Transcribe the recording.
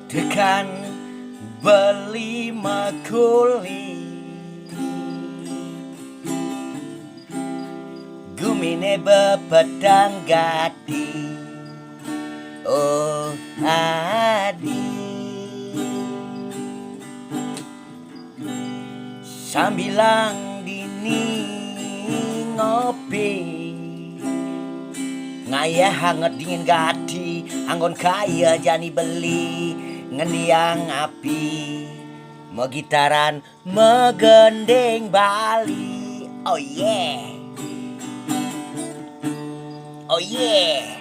tekan beli makuli gumine bepedang gati oh adi sambilang dini ngopi ngaya hangat dingin gati anggon kaya jani beli ngendiang api megitaran megendeng Bali oh yeah